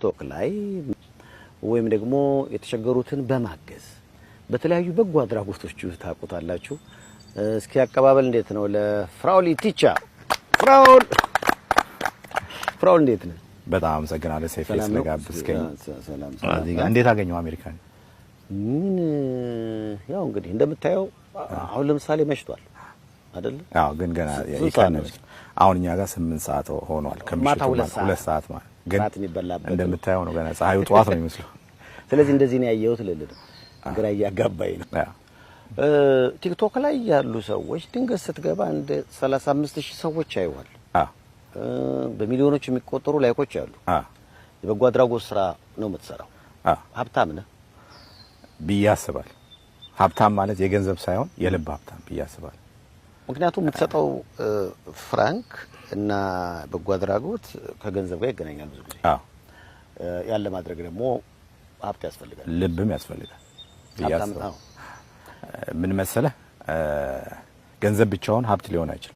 ቲክቶክ ላይ ወይም ደግሞ የተቸገሩትን በማገዝ በተለያዩ በጎ አድራጎቶች ታውቁታላችሁ። እስኪ አቀባበል እንዴት ነው ለፍራውል ኢቲቻ? ፍራውል እንዴት ነው? በጣም አመሰግናለሁ ሰይፌ ስለጋበዝከኝ። ሰላም። እንዴት አገኘው አሜሪካን? ምን ያው እንግዲህ እንደምታየው አሁን ለምሳሌ መሽቷል አይደል? አዎ፣ ግን ገና ይካነው አሁን እኛ ጋር 8 ሰዓት ሆኗል። ከምሽቱ 2 ሰዓት ማለት ግን እንደምታየው ነው። ገና ፀሐዩ ጧት ነው የሚመስለው። ስለዚህ እንደዚህ ነው ያየሁት ልልህ ግራ እያጋባኝ ነው። ቲክቶክ ላይ ያሉ ሰዎች ድንገት ስትገባ እንደ 35000 ሰዎች አይዋል። በሚሊዮኖች የሚቆጠሩ ላይኮች አሉ። የበጎ አድራጎት ስራ ነው የምትሰራው። ሀብታም ነህ ብዬ አስባለሁ። ሀብታም ማለት የገንዘብ ሳይሆን የልብ ሀብታም ብዬ አስባለሁ። ምክንያቱም የምትሰጠው ፍራንክ እና በጎ አድራጎት ከገንዘብ ጋር ይገናኛል ብዙ ጊዜ። ያን ለማድረግ ደግሞ ሀብት ያስፈልጋል፣ ልብም ያስፈልጋል ብዬ አስባለሁ። ምን መሰለህ ገንዘብ ብቻውን ሀብት ሊሆን አይችልም።